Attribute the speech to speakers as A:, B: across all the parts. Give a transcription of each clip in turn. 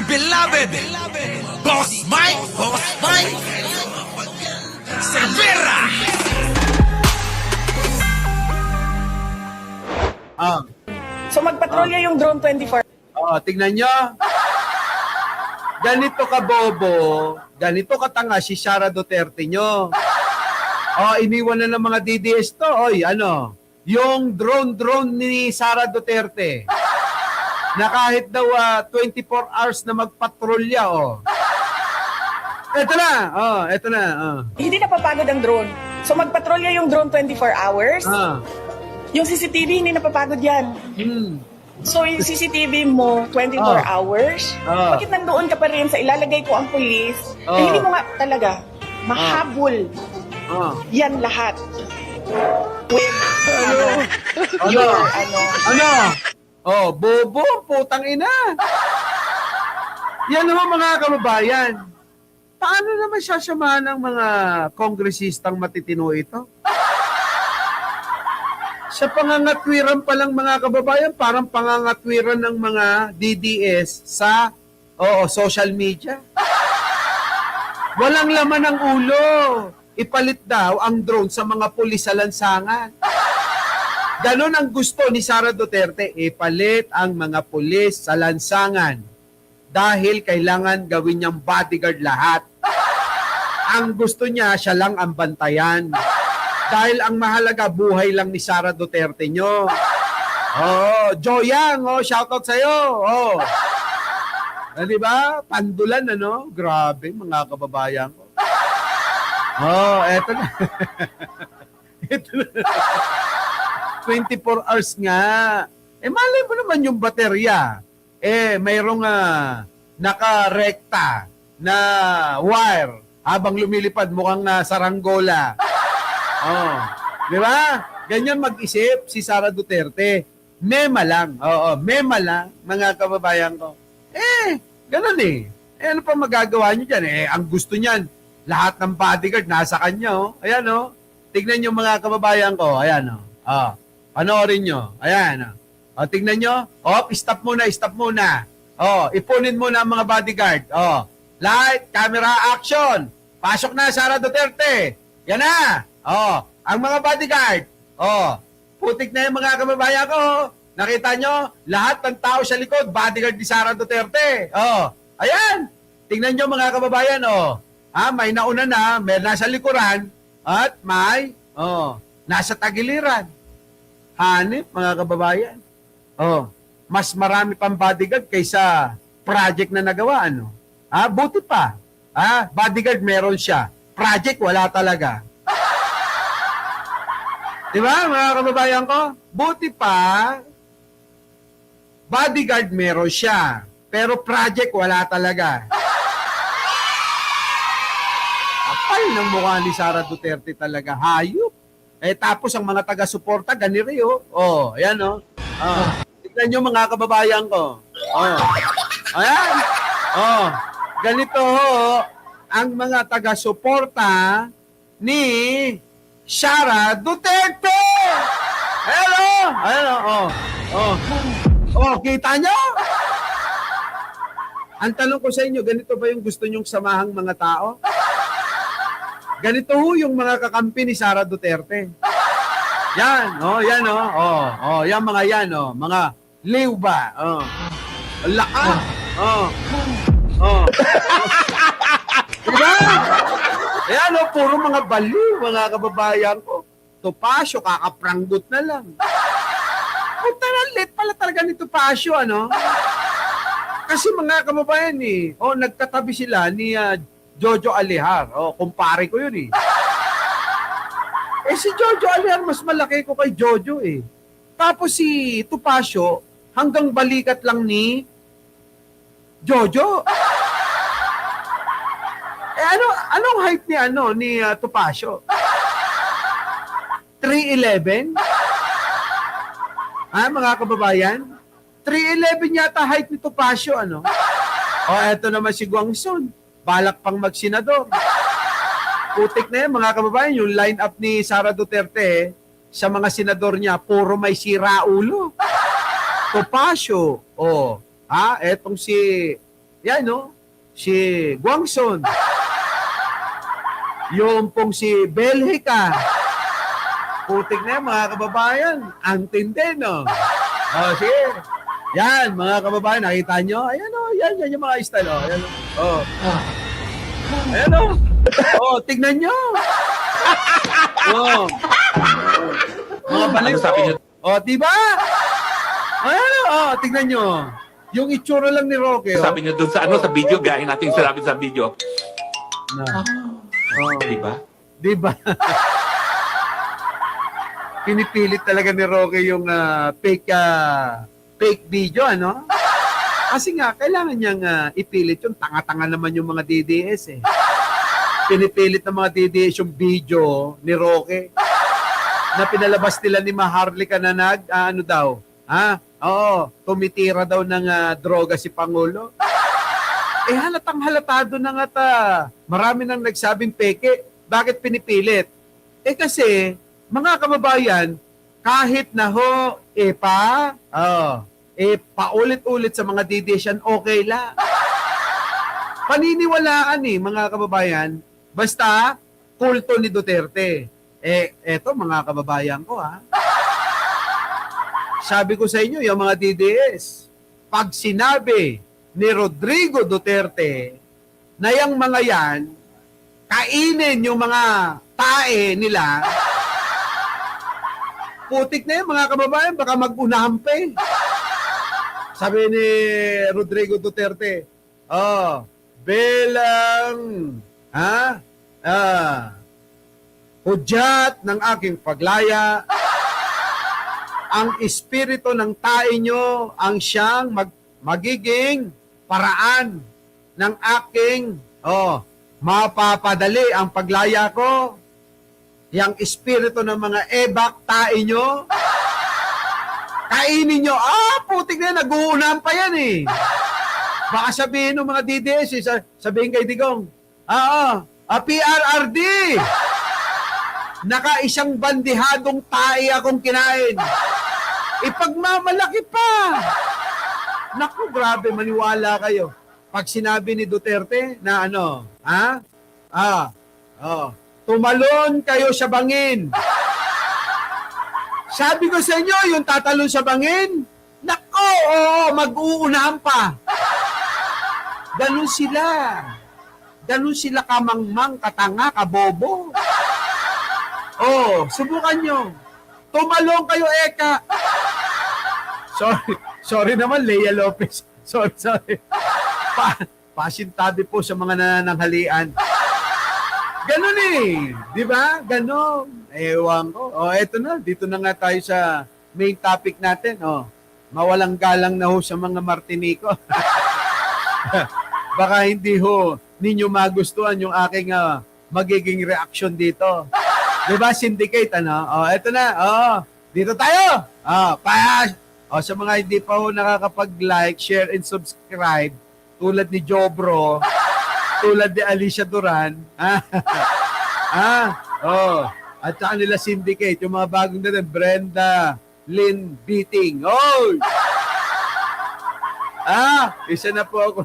A: dear beloved, Boss Mike, Cervera.
B: So magpatrolya yung drone 24.
C: Tignan nyo. Ganito ka bobo, ganito katanga si Sara Duterte nyo. Iniwan na ng mga DDS to. Oy, ano, yung drone ni Sara Duterte na kahit daw 24 hours na magpatrolya, Ito na, ito na.
B: Hindi napapagod ang drone. So magpatrolya yung drone 24 hours. Yung CCTV, hindi napapagod yan. So yung CCTV mo, 24 hours. Bakit nandoon ka pa rin sa ilalagay ko ang pulis? Hindi mo nga talaga mahabol. Yan lahat. With,
C: bobo, putang ina. Yan naman mga kababayan. Paano naman sasamahan ng mga kongresistang matitino ito? Sa pangangatwiran pa lang mga kababayan, parang pangangatwiran ng mga DDS sa social media. Walang laman ng ulo. Ipalit daw ang drone sa mga pulis sa lansangan. Ganon ang gusto ni Sara Duterte, ipalit ang mga pulis sa lansangan dahil kailangan gawin niyang bodyguard lahat. Ang gusto niya, siya lang ang bantayan. Dahil ang mahalaga, buhay lang ni Sara Duterte nyo. Joyang, shoutout sa'yo. Diba? Pandulan, ano? Grabe, mga kababayan ko. Eto na. Ito na. 24 hours nga. Malay mo naman yung baterya. Mayroong nakarekta na wire habang lumilipad mukhang saranggola. Di ba? Ganyan mag-isip si Sara Duterte. Mema lang. Mema lang, mga kababayan ko. Ganun eh. Ano pa magagawa nyo dyan? Ang gusto niyan, lahat ng bodyguard nasa kanya. Ayan, tignan nyo mga kababayan ko. Ayan, panoorin nyo. Ayan, tignan nyo. Stop muna. Ipunin muna ang mga bodyguard. Light, camera, action. Pasok na, Sara Duterte. Yan na. Ang mga bodyguard. Putik na yung mga kababayan ko. Nakita nyo, lahat ng tao sa likod, bodyguard ni Sara Duterte. Ayan. Tingnan nyo mga kababayan, may nauna na, may nasa likuran, at may nasa tagiliran. Hanip, mga kababayan. Mas marami pang bodyguard kaysa project na nagawa, ano? Buti pa. Bodyguard meron siya. Project, wala talaga. Diba, mga kababayan ko? Buti pa, bodyguard meron siya. Pero project, wala talaga. Kapal ng mukha ni Sara Duterte talaga. Hayop. Tapos ang mga taga-suporta, ganiri, ayan, tignan nyo mga kababayan ko. Ayan. Ganito, ang mga taga-suporta ni Sara Duterte. Hello. Ayan, kita nyo? Ang tanong ko sa inyo, ganito ba yung gusto nyong samahang mga tao? Ganito yung mga kakampi ni Sara Duterte. Yan, yan mga yan, mga liw ba? Laka. Diba? Ayan, puro mga baliw, mga kababayan ko. Tupasyo, kakapranggot na lang. Lit pala talaga ni Tupasyo, ano? Kasi mga kababayan nagkatabi sila ni Jojo Alihar. Kumpare ko yun si Jojo Alihar, mas malaki ko kay Jojo Tapos si Tupasyo, hanggang balikat lang ni Jojo. Anong height ni Tupasyo? 3'11"? Mga kababayan? 3'11" yata height ni Tupasyo, ano? Eto naman si Guangson. Balak pang magsenador. Putik na yan, mga kababayan. Yung line-up ni Sara Duterte sa mga senador niya, puro may sira ulo. Tupasyo. Etong si yan, no? Si Guangson. Yung pong si Belgica. Putik na yan, mga kababayan. Ang tindi, no? Sige. Yan, mga kababayan, nakita nyo? Ayan, yan yung mga style, Ayan, Ayan, tignan nyo. Mga baliw. Diba? Ayan, tignan nyo. Yung itsura lang ni Roque,
D: Sabi niyo doon sa sa video, gaya natin sinabi sa video. Diba?
C: Diba? Pinipilit talaga ni Roque yung fake video, ano? Kasi nga, kailangan niyang ipilit yung tanga-tanga naman yung mga DDS eh. Pinipilit ng mga DDS yung video ni Roque na pinalabas nila ni Maharlika na tumitira daw ng droga si Pangulo. Halatang halatado na nga marami nang nagsabing peke. Bakit pinipilit? Kasi, mga kababayan, kahit na paulit-ulit sa mga DDS yan, okay lang. Paniniwalaan mga kababayan, basta kulto ni Duterte. Eto mga kababayan ko sabi ko sa inyo, yung mga DDS, pag sinabi ni Rodrigo Duterte na yung mga yan, kainin yung mga tae nila, putik na yan mga kababayan, baka mag-unahan pa eh. Sabi ni Rodrigo Duterte, bilang hudyat ng aking paglaya, ang espiritu ng tae nyo ang siyang magiging paraan ng aking mapapadali ang paglaya ko. Yang espiritu ng mga ebak tae nyo, kainin nyo. Putik na, nag-uunahan pa yan eh. Baka sabihin ng mga DDS, sabihin kay Digong, PRRD, naka-isang bandihadong tae akong kinain. Ipagmamalaki pa. Naku, grabe, maniwala kayo. Pag sinabi ni Duterte na tumalon kayo sa bangin. Sabi ko sa inyo, yung tatalon sa bangin, nako, mag-uunahan pa. Ganun sila. Ganun sila kamangmang, katanga, kabobo. Subukan nyo. Tumalong kayo, Eka. Sorry naman, Lea Lopez. Sorry. Pasintabi po sa mga nanananghalian. Ganon eh. Di ba? Ganon. Ewan ko. Eto na. Dito na nga tayo sa main topic natin. Mawalang galang na ho sa mga Martinico. Baka hindi ho ninyo magustuhan yung aking magiging reaction dito. Di ba? Syndicate, eto na. Dito tayo. Sa mga hindi pa ho nakakapag-like, share, and subscribe, tulad ni Jobro, tulad ni Alicia Duran, at saka nila Syndicate, yung mga bagong natin, Brenda Lynn Beating. Isa na po ako.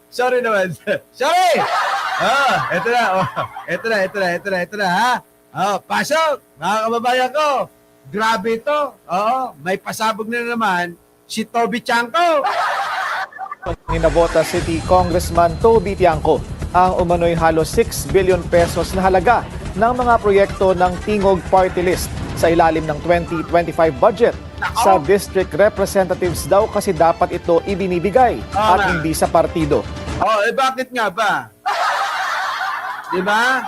C: Sorry naman. Sorry! Ito na, pasok! Mga kababayan ko, grabe ito. May pasabog na naman si Toby Chanco.
E: Nabota City Congressman Toby Tiangco ang umano'y halos 6 billion pesos na halaga ng mga proyekto ng Tingog Party List sa ilalim ng 2025 budget. Sa district representatives daw kasi dapat ito ibinibigay at hindi sa partido.
C: Bakit nga ba? Diba?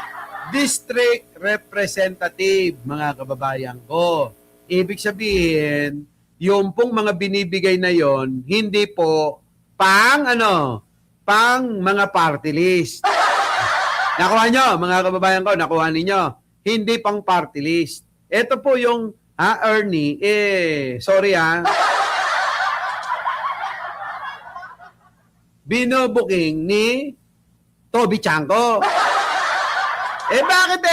C: District representative, mga kababayan ko. Ibig sabihin, yung pong mga binibigay na yon, hindi po pang mga party list. Nakuha nyo, mga kababayan ko, nakuha ninyo. Hindi pang party list. Ito po yung, Ernie, sorry binobuking ni Toby Chanco. Bakit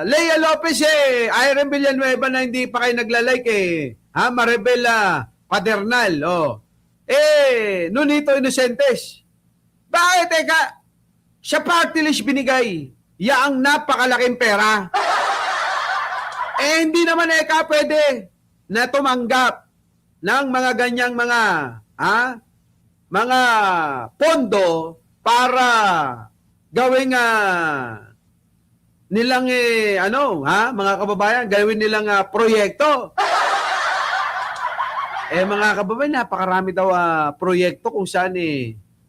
C: Lea Lopez Irene Villanueva na hindi pa kayo naglalike Maribel Padernal, Nonito Inocentes. Bakit, teka? Siya party list binigay. Yaang napakalaking pera. Hindi naman pwede na tumanggap ng mga ganyang mga pondo para gawing nilang mga kababayan, gawin nilang proyekto. Mga kababayan, napakarami daw proyekto kung saan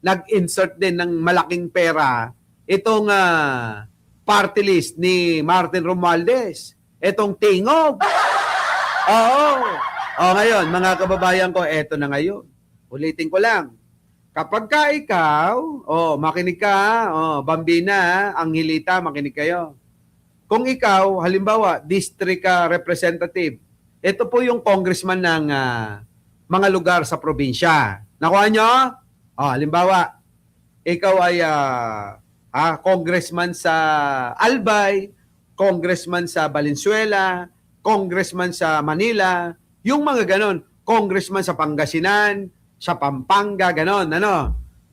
C: nag-insert din ng malaking pera itong party list ni Martin Romualdez. Itong tingog. Oo. Ngayon, mga kababayan ko, eto na ngayon. Ulitin ko lang. Kapag ka ikaw, makinig ka, Bambina, Angelita, makinig kayo. Kung ikaw, halimbawa, district representative, ito po yung congressman ng mga lugar sa probinsya. Nakuha nyo? Halimbawa, ikaw ay congressman sa Albay, congressman sa Valenzuela, congressman sa Manila, yung mga ganon, congressman sa Pangasinan, sa Pampanga, ganon,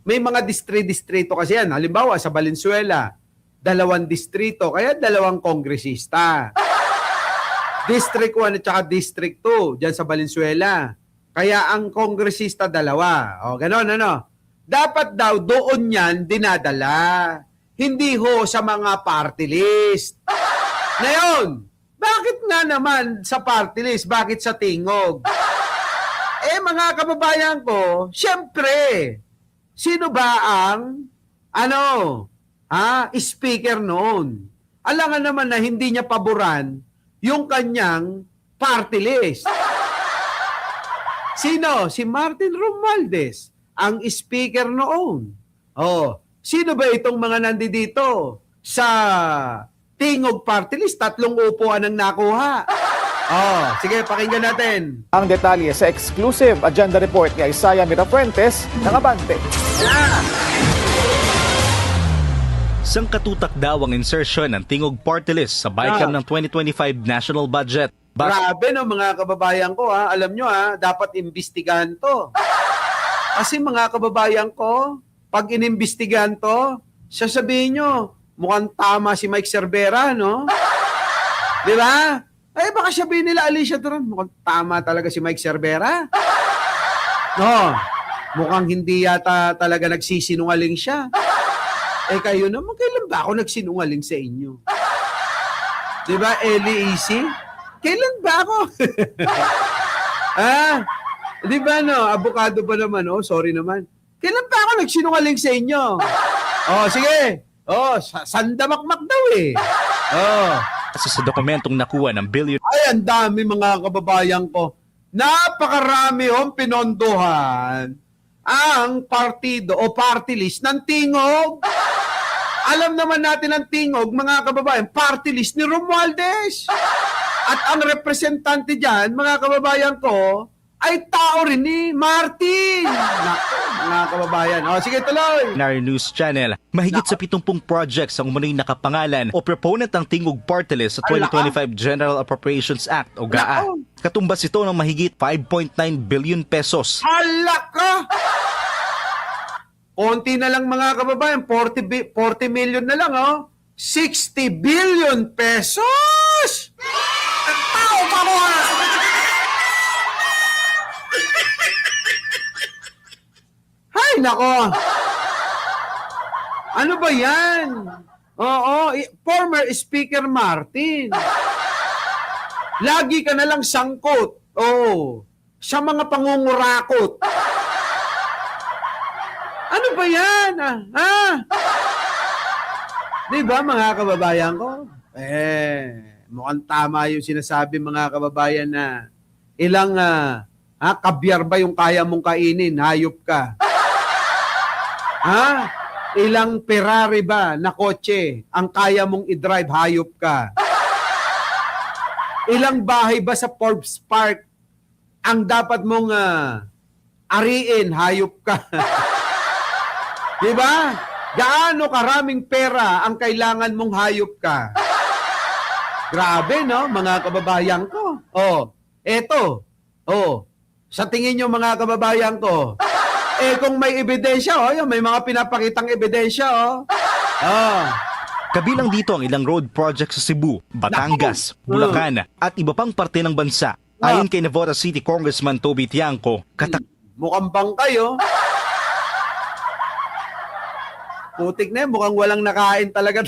C: May mga distrito kasi yan. Halimbawa, sa Valenzuela, 2 distrito, kaya 2 kongresista. District 1 at saka District 2, dyan sa Valenzuela. Kaya ang kongresista 2. Ganon, Dapat daw doon yan dinadala. Hindi ho sa mga party list. Ngayon, bakit nga naman sa party list? Bakit sa tingog? Mga kababayan ko, syempre, sino ba ang speaker noon? Alangan naman na hindi niya paboran yung kanyang party list. Sino? Si Martin Romualdez, ang speaker noon. Sino ba itong mga nandito sa tingog party list? 3 upuan ang nakuha. Sige, pakinggan natin.
E: Ang detalye sa exclusive agenda report ni Isaiah Mirafuentes ng Abante.
F: Sangkatutak daw ang insertion ng tingog party list sa BICAM ng 2025 national budget.
C: Grabe mga kababayan ko alam nyo dapat imbestigahan to. Kasi mga kababayan ko, pag inimbestigahan to, sasabihin nyo, mukhang tama si Mike Cervera, no? Di ba? Baka sabihin nila, Alicia Duran, mukhang tama talaga si Mike Cervera. No, mukhang hindi yata talaga nagsisinungaling siya. Kayo naman, kailan ba ako nagsinungaling sa inyo? Di ba, Eli Easy? Kailan ba ako? Di ba, abukado pa naman, sorry naman. Kailan ba ako nagsinungaling sa inyo? Sige. Sandamakmak daw
F: Sa dokumentong nakuha ng billion.
C: Ay, ang dami mga kababayan ko. Napakarami pinondohan ang partido o party list ng tingog. Alam naman natin ang tingog, mga kababayan, party list ni Romualdez. At ang representante dyan, mga kababayan ko, ay tao rin ni Martin. Naku, mga kababayan. Sige, tuloy.
F: Nari News Channel, mahigit sa 70 projects ang umano'y nakapangalan o proponent ng tingog party list sa 2025 General Appropriations Act o GAA. Katumbas ito ng mahigit 5.9 billion pesos.
C: Alaka! Konti na lang mga kababayan, 40 million na lang, 60 billion pesos! Ang tao pa mo, Hay, nako! Ano ba yan? Former Speaker Martin. Lagi ka na lang sangkot. Sa mga pangungurakot. Ano ba yan? Di ba mga kababayan ko? Mukhang tama yung sinasabi mga kababayan na ilang kabyar ba yung kaya mong kainin? Hayop ka. Ilang Ferrari ba na kotse ang kaya mong i-drive? Hayop ka. Ilang bahay ba sa Forbes Park ang dapat mong ariin? Hayop ka. Diba? Gaano karaming pera ang kailangan mong hayop ka? Grabe, no? Mga kababayan ko. Eto. Sa tingin nyo mga kababayan ko, kung may ebidensya, yun, may mga pinapakitang ebidensya, Oh.
F: Kabilang dito ang ilang road projects sa Cebu, Batangas, Bulacan at iba pang parte ng bansa. Ayon kay Navotas City Congressman Toby Tiangco,
C: Mukhang bangkay, Putik na, mukhang walang nakain talaga.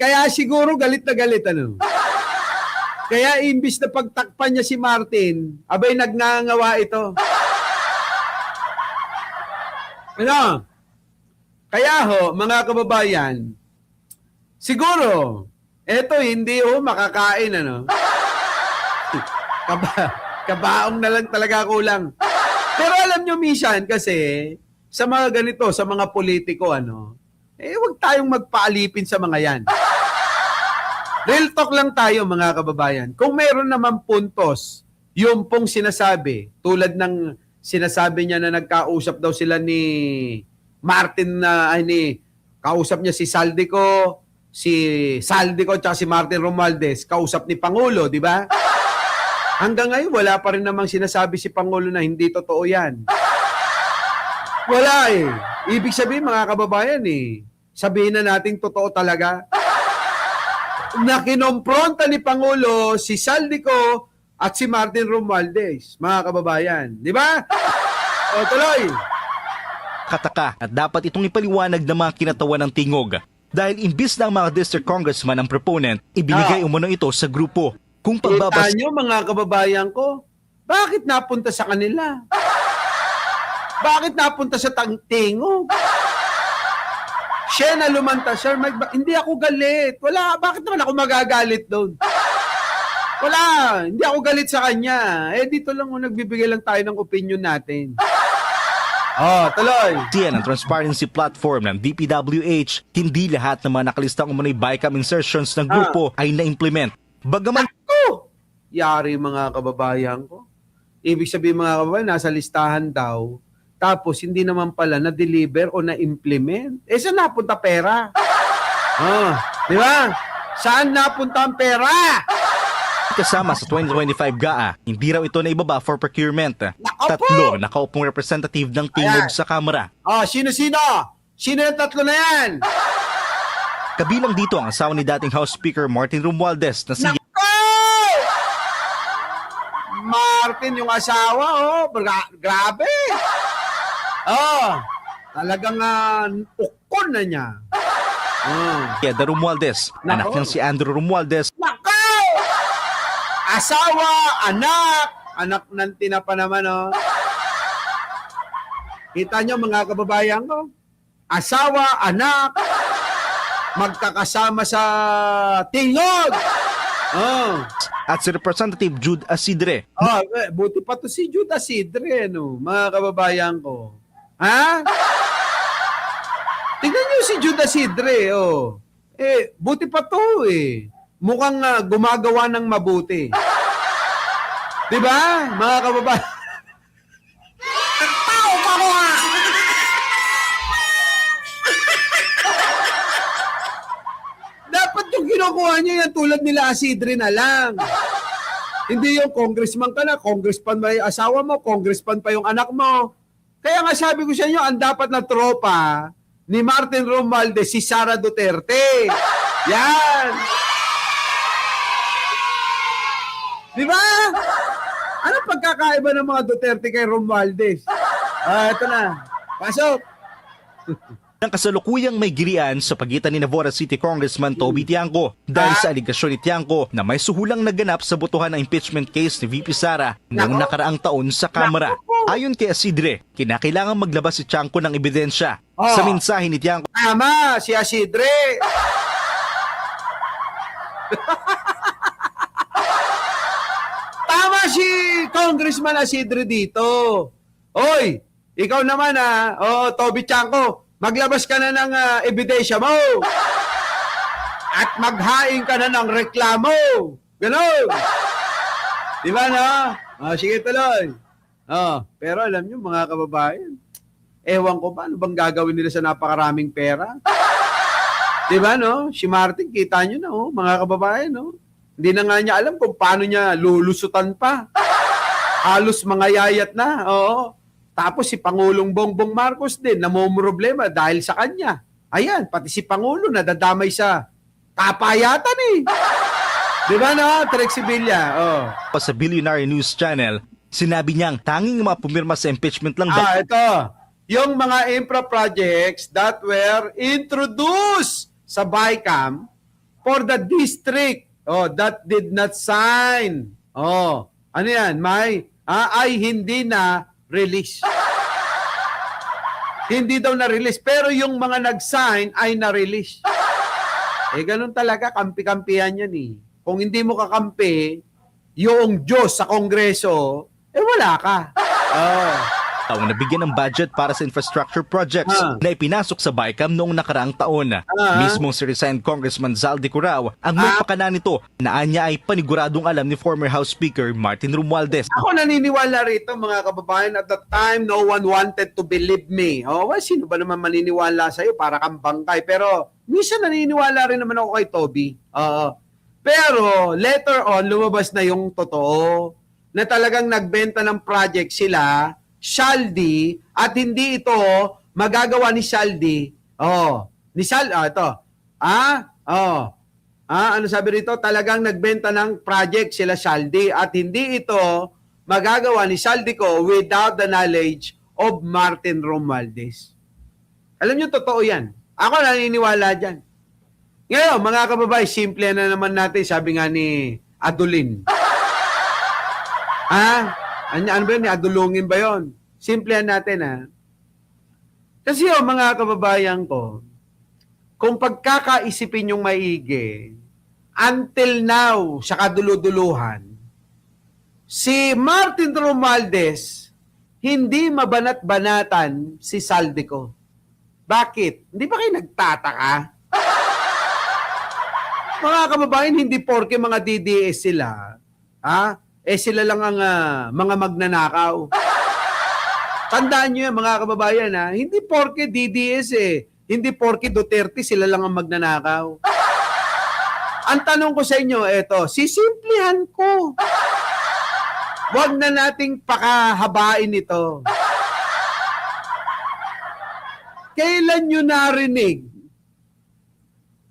C: kaya siguro galit na galit, ano? Kaya imbis na pagtakpan niya si Martin, abay nagngangawa ito. Ano? Kaya mga kababayan, siguro, eto hindi makakain, ano? Kabaong na lang talaga kulang. Pero alam nyo, minsan kasi, sa mga ganito, sa mga politiko, huwag tayong magpaalipin sa mga yan. Real talk lang tayo, mga kababayan. Kung meron naman puntos, yung pong sinasabi, tulad ng sinasabi niya na nagkausap daw sila ni Martin kausap niya si Saldico at si Martin Romualdez, kausap ni Pangulo, di ba? Hanggang ngayon, wala pa rin namang sinasabi si Pangulo na hindi totoo yan. Wala Ibig sabihin, mga kababayan, sabihin na natin totoo talaga. Na kinompronta ni Pangulo si Saldico at si Martin Romualdez, mga kababayan. Di ba? O, tuloy.
F: kataka at dapat itong ipaliwanag ng mga kinatawan ng tingog. Dahil imbis na ang mga district congressman ang proponent, ibinigay umano ito sa grupo. Kung pagbabas...
C: Kita nyo, mga kababayan ko, bakit napunta sa kanila? Bakit napunta sa tingog? Siya na lumanta, Sir Mike, hindi ako galit. Wala, bakit naman ako magagalit doon? Wala, hindi ako galit sa kanya. Dito lang nagbibigay lang tayo ng opinion natin. Tuloy.
F: Yan ang transparency platform ng DPWH. Hindi lahat ng mga nakalistang umano'y BICAM insertions ng grupo ay na-implement. Bagaman...
C: Yari mga kababayan ko. Ibig sabihin mga kababayan, nasa listahan daw. Tapos hindi naman pala na-deliver o na-implement. Saan napunta pera? Di ba? Saan napunta ang pera?
F: Kasama sa 2025 GAA, hindi raw ito na ibaba for procurement. Tatlo nakaupong representative ng tingog sa Kamara.
C: Sino-sino? Sino yung tatlo na yan?
F: Kabilang dito ang asawa ni dating House Speaker Martin Romualdez na si
C: Martin yung asawa, grabe. Talagang ukon na niya.
F: Yeda Romualdez, anak niyang si Andrew Romualdez.
C: Asawa, anak ng tinapa naman, Kita nyo mga kababayan ko? Asawa, anak, magkakasama sa tingog.
F: At si Representative Jude Asidre.
C: Buti pa to si Jude Asidre, mga kababayan ko. Tingnan nyo si Jude Asidre, buti pa to, Mukhang gumagawa ng mabuti. Diba, mga kababayan? Dapat yung kinukuha niya yan tulad nila Asidre na lang. Hindi yung congressman ka na, congressman pa yung asawa mo, congressman pa yung anak mo. Kaya nga sabi ko sa inyo, ang dapat na tropa ni Martin Romualdez, si Sara Duterte. Yan! Di ba? Ano pagkakaiba ng mga Duterte kay Romualdez? Ito na. Pasok!
F: Ang kasalukuyang may girian sa pagitan ni Navotas City Congressman Toby Tiangco dahil sa aligasyon ni Tiangco na may suhulang naganap sa botohan ng impeachment case ni VP Sara noong nakaraang taon sa Kamara. Ayon kay Asidre, kinakailangan maglabas si Tiangco ng ebidensya. Sa mensahe ni Tiangco,
C: tama, si Asidre! Tama si Congressman Asidre dito. Oy, ikaw naman Toby Tiangco, maglabas ka na ng ebidensya mo. At maghain ka na ng reklamo. Ganon. Di ba sige tuloy. Pero alam nyo mga kababayan, ewan ko ba, ano bang gagawin nila sa napakaraming pera? Di ba si Martin, kita nyo na mga kababayan Hindi na nga niya alam kung paano niya lulusutan pa. Halos mga yayat na. Oo. Tapos si Pangulong Bongbong Marcos din, namomroblema dahil sa kanya. Ayan, pati si Pangulo nadadamay sa kapayatan eh. Di ba no, Trixie Villa? Oh.
F: Sa Billionaire News Channel, sinabi niyang tanging mga pumirma sa impeachment lang daw
C: Ito. Yung mga infra projects that were introduced sa BICAM for the district that did not sign. Ano yan? Ay hindi na release. Hindi daw na-release. Pero yung mga nag-sign ay na-release. Ganun talaga. Kampi-kampihan yan eh. Kung hindi mo kakampi, yung Diyos sa Kongreso, wala ka.
F: ang nabigyan ng budget para sa infrastructure projects na ipinasok sa BICAM noong nakaraang taon. Mismong si resigned Congressman Zaldi Curao ang may pakana nito na anya ay paniguradong alam ni former House Speaker Martin Romualdez.
C: Ako naniniwala rito mga kababayan, at that time no one wanted to believe me. Sino ba naman maniniwala sa'yo para kang bangkay? Pero minsan naniniwala rin naman ako kay Toby. Pero later on, lumabas na yung totoo na talagang nagbenta ng project sila, Shaldi, at hindi ito magagawa ni Shaldi. Ito. Ano sabi rito? Talagang nagbenta ng project sila Shaldi at hindi ito magagawa ni Shaldi ko without the knowledge of Martin Romualdez. Alam niyo, totoo yan. Ako naniniwala dyan. Ngayon, mga kababayan, simple na naman natin, sabi nga ni Adolin. Ano ba yun? Adulungin ba yun? Simplihan natin, Kasi mga kababayan ko, kung pagkakaisipin yung maigi, until now, sa kaduluduluhan, si Martin Romualdez, hindi mabanat-banatan si Saldico. Bakit? Hindi ba kayo nagtataka? Mga kababayan, hindi porke mga DDS sila, sila lang ang mga magnanakaw. Tandaan nyo yan, mga kababayan, hindi porke DDS hindi porke Duterte sila lang ang magnanakaw. Ang tanong ko sa inyo, sisimplihan ko. Huwag na nating pakahabain ito. Kailan nyo narinig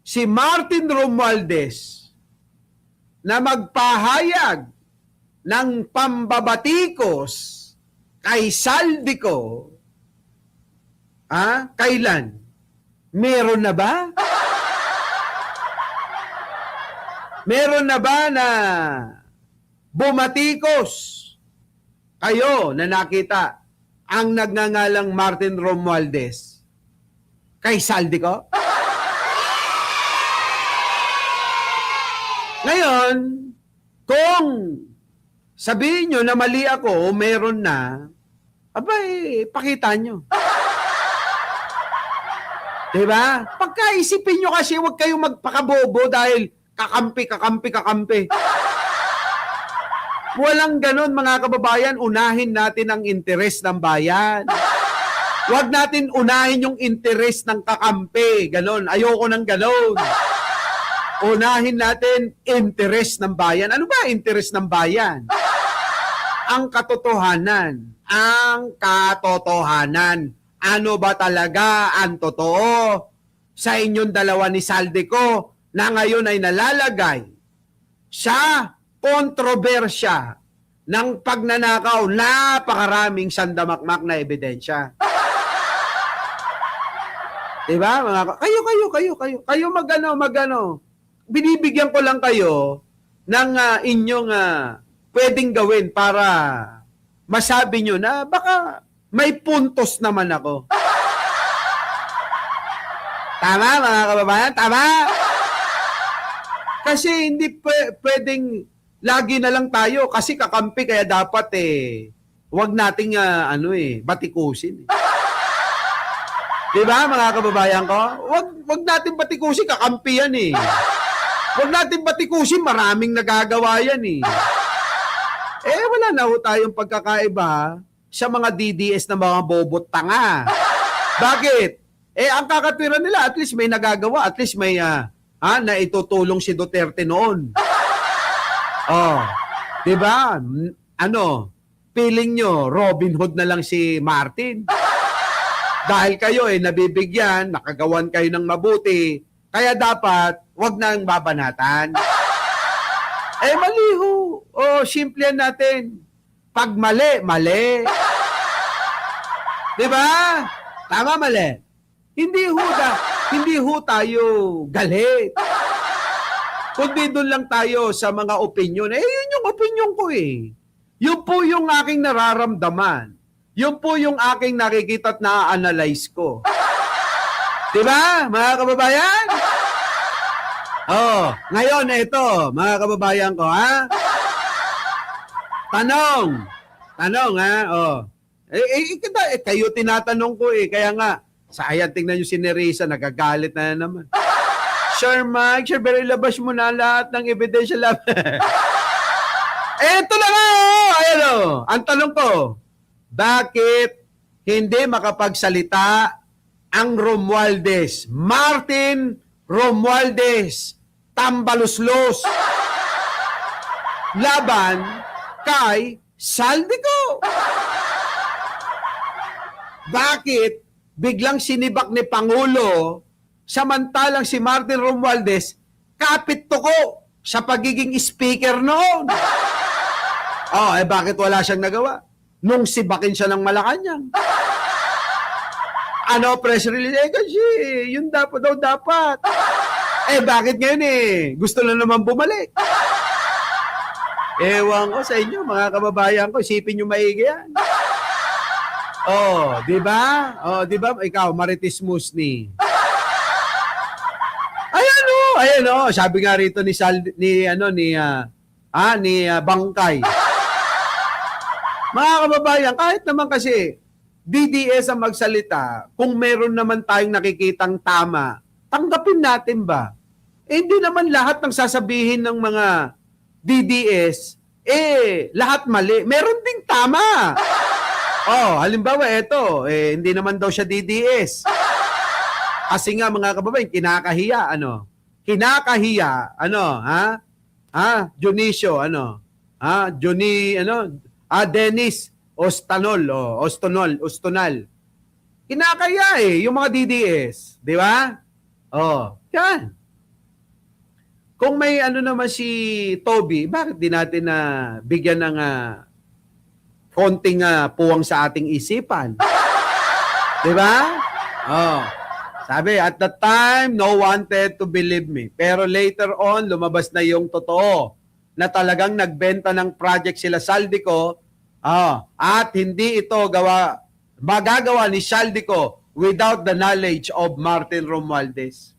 C: si Martin Romualdez na magpahayag ng pambabatikos kay Saldico? Kailan? Meron na ba? Meron na ba na bumatikos kayo na nakita ang nagngangalang Martin Romualdez kay Saldico? Ngayon, kung sabihin nyo na mali ako o meron na, pakita nyo. Diba? Pagkaisipin nyo kasi, huwag kayong magpakabobo dahil kakampi. Walang ganon, mga kababayan. Unahin natin ang interes ng bayan. Huwag natin unahin yung interes ng kakampi. Ganon. Ayoko ng ganon. Unahin natin interes ng bayan. Ano ba interes ng bayan? Ang katotohanan. Ang katotohanan. Ano ba talaga ang totoo sa inyong dalawa ni Saldico na ngayon ay nalalagay sa kontrobersya ng pagnanakaw, napakaraming sandamakmak na ebidensya. Diba? Kayo magano. Binibigyan ko lang kayo ng inyong pwedeng gawin para masabi nyo na baka may puntos naman ako. Tama, mga kababayan? Tama? Kasi hindi pwedeng lagi na lang tayo kasi kakampi kaya dapat wag nating batikusin. Diba, mga kababayan ko? Wag natin batikusin, kakampi yan Wag natin batikusin, maraming nagagawa yan wala na ho tayong pagkakaiba sa mga DDS na mga bobot tanga. Bakit? Ang kakatwiran nila, at least may nagagawa, at least may na itutulong si Duterte noon. Diba? feeling nyo, Robin Hood na lang si Martin. Dahil kayo nabibigyan, nakagawan kayo ng mabuti, kaya dapat, wag nang babanatan. Mali ho. Simple yan natin. Pag mali, mali. Diba? Tama, mali. Hindi ho tayo galit. Kundi doon lang tayo sa mga opinion. Yun yung opinion ko eh. Yun po yung aking nararamdaman. Yun po yung aking nakikita at na-analyze ko. Diba, mga kababayan? Ngayon ito, mga kababayan ko, ha? Tanong, ha? Kayo tinatanong ko eh. Kaya nga, sayang, tingnan nyo si Nerissa, nagagalit na naman. Sir Mike, Sir Barry, labas mo na lahat ng ebidensya lab. Ito na nga, ayan ang tanong ko, bakit hindi makapagsalita ang Romualdez? Martin Romualdez, Tambaluslos, laban kay Saldico. Bakit biglang sinibak ni Pangulo samantalang si Martin Romualdez kapit tuko sa pagiging speaker noon? Bakit wala siyang nagawa? Nung sibakin siya ng Malacanang. Press release? Kasi yun dapat. Bakit ngayon gusto na naman bumalik? Ewan ko sa inyo, mga kababayan ko, isipin nyo maigi yan. Di ba? Di ba? Ikaw, Marites Musni. Ayan sabi nga rito ni Bangkay. Mga kababayan, kahit naman kasi DDS ang magsalita, kung meron naman tayong nakikitang tama, tanggapin natin ba? Hindi naman lahat ng sasabihin ng mga DDS, lahat mali. Meron ding tama. Halimbawa, hindi naman daw siya DDS. Kasi nga, mga kababayan, kinakahiya, Kinakahiya, Dionisio, Dennis Ostonal. Kinakaya yung mga DDS. Di ba? Yan. Kung may naman si Toby, bakit di natin bigyan ng konting puwang sa ating isipan? Di ba? Sabi, at that time, no wanted to believe me. Pero later on, lumabas na yung totoo na talagang nagbenta ng project sila Saldico at hindi ito magagawa ni Saldico without the knowledge of Martin Romualdez.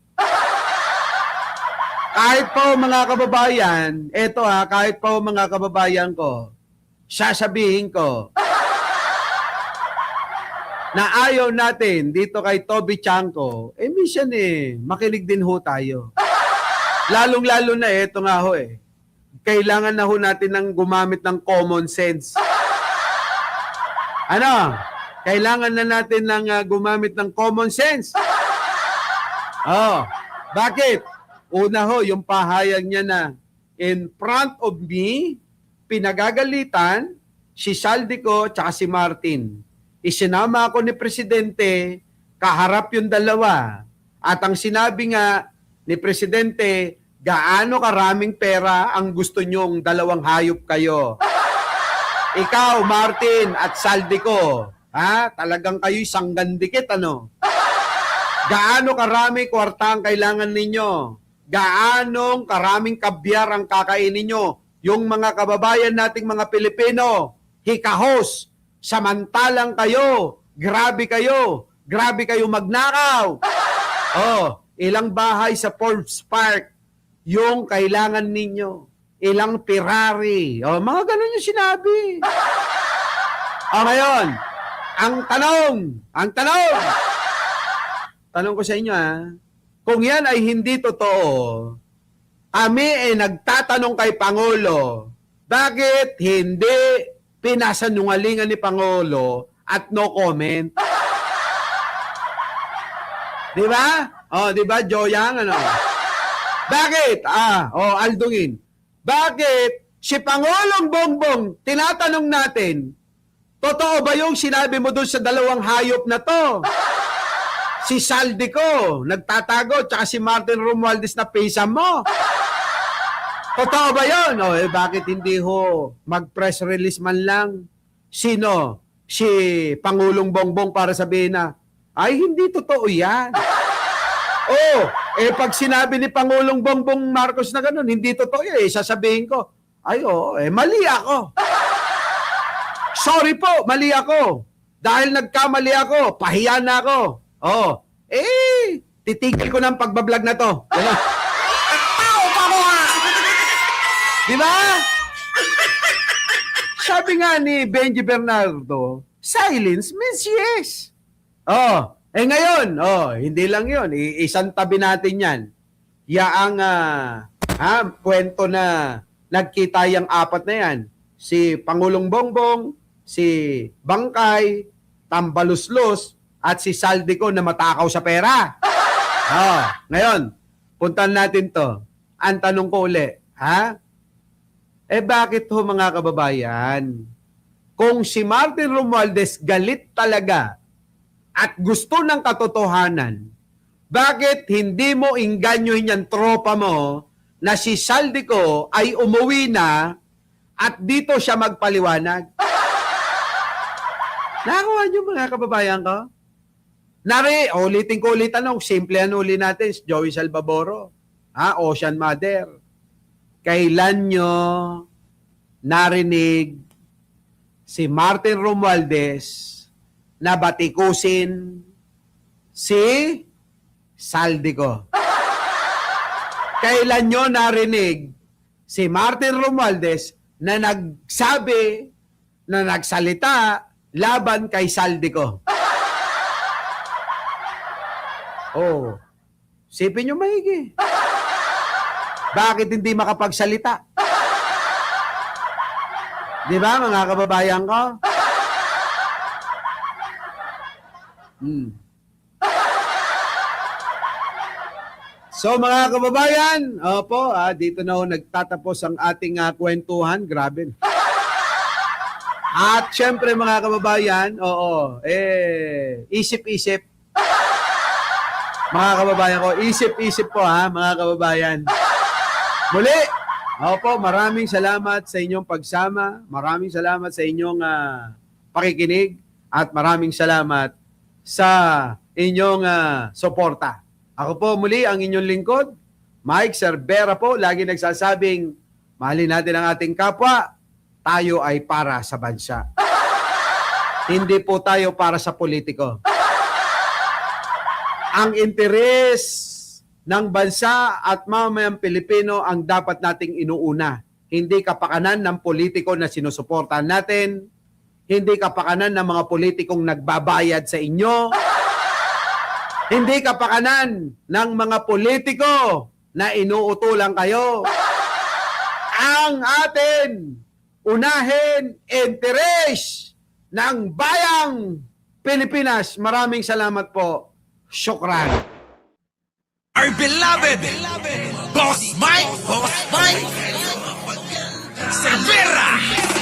C: Kahit po mga kababayan, kahit po mga kababayan ko, sasabihin ko na ayaw natin dito kay Toby Chanco, minsan makinig din ho tayo. Lalong-lalo na ito nga ho kailangan na ho natin ng gumamit ng common sense. Kailangan na natin ng gumamit ng common sense. Bakit? Una ho, yung pahayag niya na in front of me, pinagagalitan si Saldico tsaka si Martin. Isinama ako ni Presidente, kaharap yung dalawa. At ang sinabi nga ni Presidente, gaano karaming pera ang gusto nyong dalawang hayop kayo? Ikaw, Martin at Saldico, talagang kayo'y sanggandikit, Gaano karami kwarta ang kailangan ninyo? Gaanong karaming kabyar ang kakainin nyo? Yung mga kababayan nating mga Pilipino, hikahos, samantalang kayo, grabe kayo magnakaw. Ilang bahay sa Forbes Park yung kailangan ninyo? Ilang Ferrari? Mga ganun yung sinabi. Ngayon, ang tanong ko sa inyo kung yan ay hindi totoo, kami nagtatanong kay Pangulo, bakit hindi pinasanungalingan ni Pangulo at no comment? Di ba? Di ba, Joyang, Bakit? Aldungin. Bakit si Pangulong Bongbong, tinatanong natin, Totoo ba yung sinabi mo doon sa dalawang hayop na to? Si Saldico, nagtatago, tsaka si Martin Romualdez na pisa mo. Totoo ba yun? O, bakit hindi ho mag-press release man lang? Sino? Si Pangulong Bongbong para sabihin na, ay, hindi totoo yan. Pag sinabi ni Pangulong Bongbong Marcos na ganun, hindi totoo yan, sasabihin ko, ay, mali ako. Sorry po, mali ako. Dahil nagkamali ako, pahiya na ako. Titigil ko ng pagbablog na to. Di ba? Sabi nga ni Benji Bernardo, silence means yes. Ngayon, hindi lang yun. Isang tabi natin yan. Yaang kwento na nagkita yung apat na yan. Si Pangulong Bongbong, si Bangkay, Tambaluslos, at si Saldico na matakaw sa pera. Ngayon, puntan natin to. Ang tanong ko uli, bakit ho mga kababayan? Kung si Martin Romualdez galit talaga at gusto ng katotohanan, bakit hindi mo inganyohin yung tropa mo na si Saldico ay umuwi na at dito siya magpaliwanag? Nakakuha niyo mga kababayan ko? Ulitin ko ulit tanong, simple uli natin, Joey Salvaboro, Ocean Mother. Kailan nyo narinig si Martin Romualdez na batikusin si Saldico? Kailan nyo narinig si Martin Romualdez na nagsabi, na nagsalita laban kay Saldico? Sipin nyo maigi. Bakit hindi makapagsalita? Di ba, mga kababayan ko? So, mga kababayan, dito na ho nagtatapos ang ating kwentuhan. Grabe. At syempre, mga kababayan, isip-isip. Mga kababayan ko, isip-isip po mga kababayan. Muli, maraming salamat sa inyong pagsama, maraming salamat sa inyong pakikinig, at maraming salamat sa inyong suporta. Ako po muli ang inyong lingkod, Mike Cervera po, lagi nagsasabing, mahalin natin ang ating kapwa, tayo ay para sa bansa. Hindi po tayo para sa politiko. Ang interes ng bansa at mamayang Pilipino ang dapat nating inuuna. Hindi kapakanan ng politiko na sinusuportahan natin, hindi kapakanan ng mga politikong nagbabayad sa inyo, hindi kapakanan ng mga politiko na inuutulan kayo. Ang atin unahin interes ng bayang Pilipinas. Maraming salamat po. Syukran.
A: Our beloved Boss Mike Cervera.